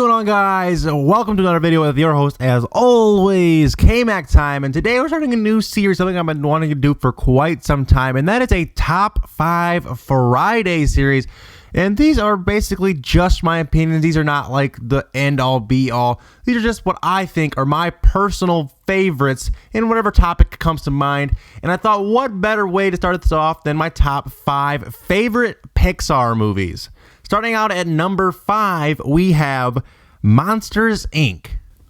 going on, guys? Welcome to another video with your host, as always, K-Mac time. And today we're starting a new series, something I've been wanting to do for quite some time, and that is a Top 5 Friday series. And these are basically just my opinions. These are not like the end-all, be-all. These are just what I think are my personal favorites in whatever topic comes to mind. And I thought, what better way to start this off than my top 5 favorite Pixar movies? Starting out at number 5, we have Monsters, Inc.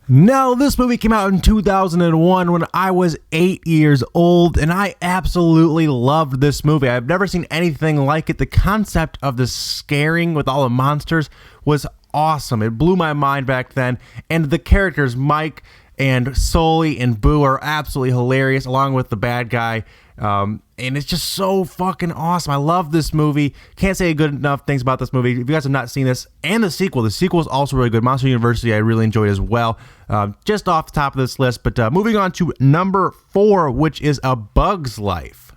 Now, this movie came out in 2001 when I was 8 years old, and I absolutely loved this movie. I've never seen anything like it. The concept of the scaring with all the monsters was awesome. It blew my mind back then, and the characters, Mike and Sully and Boo, are absolutely hilarious, along with the bad guy. And it's just so fucking awesome. I love this movie. Can't say good enough things about this movie. If you guys have not seen this, and the sequel is also really good. Monster University I really enjoyed as well. Just off the top of this list. But moving on to number 4, which is A Bug's Life,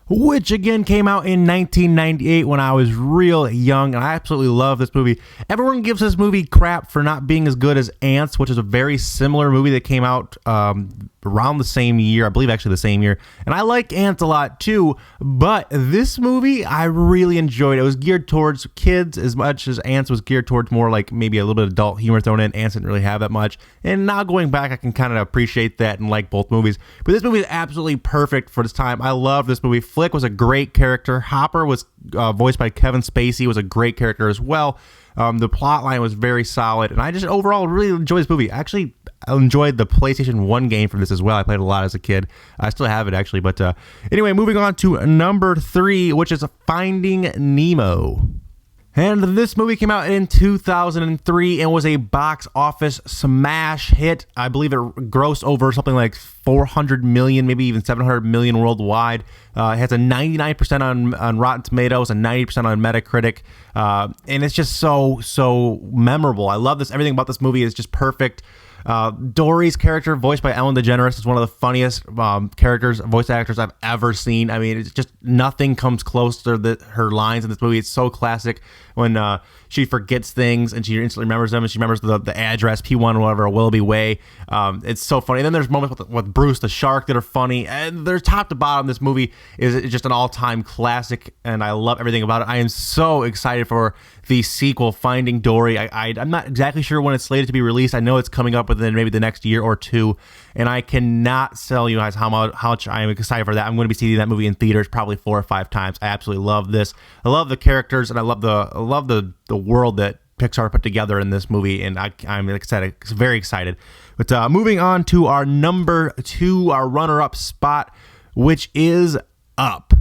which again came out in 1998 when I was real young, and I absolutely love this movie. Everyone gives this movie crap for not being as good as Ants, which is a very similar movie that came out around the same year, I believe actually the same year, and I like Ants a lot too, but this movie I really enjoyed. It was geared towards kids as much as Ants was geared towards more like maybe a little bit of adult humor thrown in. Ants didn't really have that much, and now going back I can kind of appreciate that and like both movies, but this movie is absolutely perfect for this time. I love this movie. Flick was a great character. Hopper was voiced by Kevin Spacey, was a great character as well. The plot line was very solid, and I just overall really enjoyed this movie. Actually, I enjoyed the PlayStation 1 game from this as well. I played a lot as a kid. I still have it, actually. But anyway, moving on to number 3, which is Finding Nemo. And this movie came out in 2003 and was a box office smash hit. I believe it grossed over something like 400 million, maybe even 700 million worldwide. It has a 99% on Rotten Tomatoes and 90% on Metacritic. And it's just so memorable. I love this. Everything about this movie is just perfect. Dory's character, voiced by Ellen DeGeneres, is one of the funniest voice actors I've ever seen. I mean, it's just nothing comes close to her lines in this movie. It's so classic when she forgets things and she instantly remembers them, and she remembers the address, P1 or whatever, Willoughby Way. It's so funny. And then there's moments with Bruce the shark that are funny, and there's top to bottom. This movie is just an all-time classic, and I love everything about it. I am so excited for the sequel, Finding Dory. I'm not exactly sure when it's slated to be released. I know it's coming up within maybe the next year or two, and I cannot tell you guys how much I am excited for that. I'm going to be seeing that movie in theaters probably 4 or 5 times. I absolutely love this. I love the characters, and I love the world that Pixar put together in this movie, and I'm excited, very excited. But moving on to our number 2, our runner-up spot, which is Up.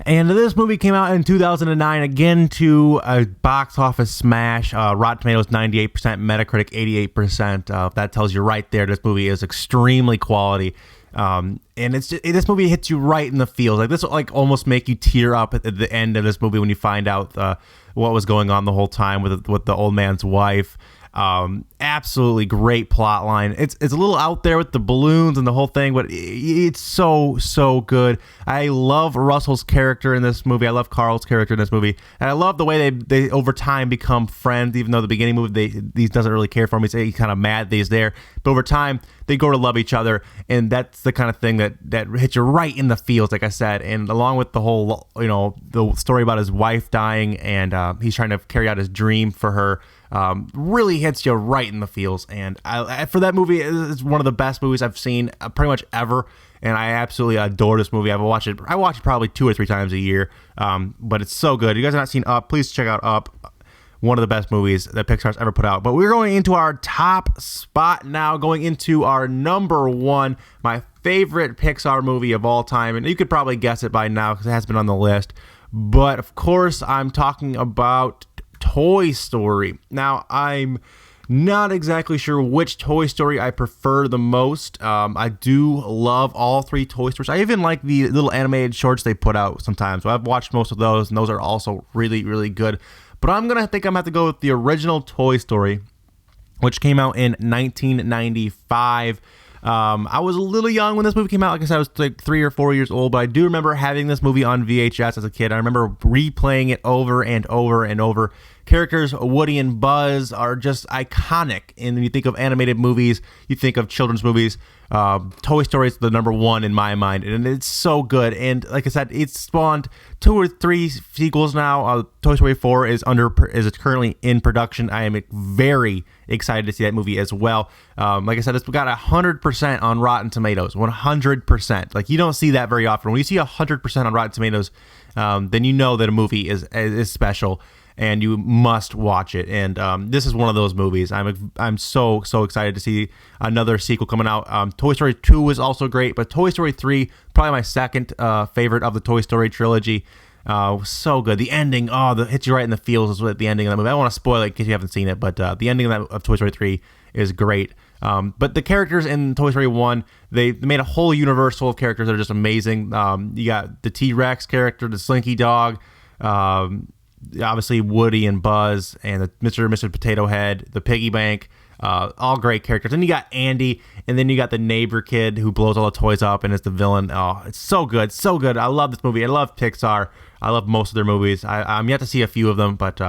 And this movie came out in 2009, again to a box office smash. Rotten Tomatoes 98%, Metacritic 88%. That tells you right there this movie is extremely quality. And this movie hits you right in the feels. Like this will like almost make you tear up at the end of this movie when you find out what was going on the whole time with the old man's wife. Absolutely great plot line. It's a little out there with the balloons and the whole thing, but it's so good. I love Russell's character in this movie. I love Carl's character in this movie, and I love the way they over time become friends. Even though the beginning movie he doesn't really care for him, he's kind of mad that he's there, but over time they grow to love each other, and that's the kind of thing that hits you right in the feels, like I said. And along with the whole the story about his wife dying, and he's trying to carry out his dream for her. Really hits you right in the feels, and for that movie, it's one of the best movies I've seen pretty much ever, and I absolutely adore this movie. I watch it probably 2 or 3 times a year, but it's so good. If you guys have not seen Up, please check out Up. One of the best movies that Pixar's ever put out. But we're going into our top spot now, going into our number 1, my favorite Pixar movie of all time, and you could probably guess it by now because it has been on the list, but of course I'm talking about Toy Story. Now, I'm not exactly sure which Toy Story I prefer the most. I do love all 3 Toy Stories. I even like the little animated shorts they put out sometimes. So I've watched most of those, and those are also really, really good. But I'm going to have to go with the original Toy Story, which came out in 1995. I was a little young when this movie came out. Like I said, I was like 3 or 4 years old, but I do remember having this movie on VHS as a kid. I remember replaying it over and over and over. Characters Woody and Buzz are just iconic. And when you think of animated movies, you think of children's movies. Toy Story is the number one in my mind, and it's so good. And like I said, it's spawned 2 or 3 sequels now. Toy Story 4 is currently in production. I am very excited to see that movie as well. Like I said, it's got 100% on Rotten Tomatoes. 100%. Like, you don't see that very often. When you see 100% on Rotten Tomatoes, then you know that a movie is special, and you must watch it. And this is one of those movies. I'm so excited to see another sequel coming out. Toy Story 2 was also great, but Toy Story 3, probably my second favorite of the Toy Story trilogy. So good. The ending, hits you right in the feels is what the ending of that movie. I don't want to spoil it in case you haven't seen it, but the ending of Toy Story 3 is great. But the characters in Toy Story 1, they made a whole universe full of characters that are just amazing. You got the T-Rex character, the Slinky Dog, obviously Woody and Buzz, and the Mr. and Mrs. Potato Head, the Piggy Bank, all great characters. Then you got Andy, and then you got the neighbor kid who blows all the toys up and is the villain. Oh, it's so good, so good. I love this movie. I love Pixar. I love most of their movies. I'm yet to see a few of them, but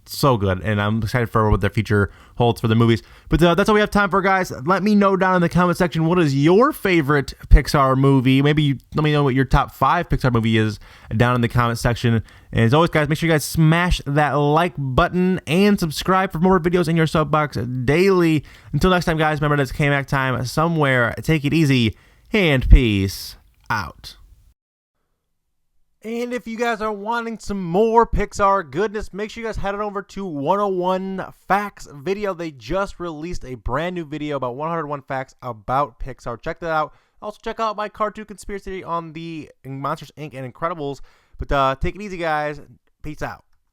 so good, and I'm excited for what their future holds for the movies. But that's all we have time for, guys. Let me know down in the comment section, what is your favorite Pixar movie? Maybe let me know what your top 5 Pixar movie is down in the comment section. And as always, guys, make sure you guys smash that like button and subscribe for more videos in your subbox daily. Until next time, guys, remember that's K-Mac time somewhere. Take it easy, and peace out. And if you guys are wanting some more Pixar goodness, make sure you guys head on over to 101 Facts video. They just released a brand new video about 101 facts about Pixar. Check that out. Also, check out my cartoon conspiracy on the Monsters, Inc. and Incredibles. But take it easy, guys. Peace out.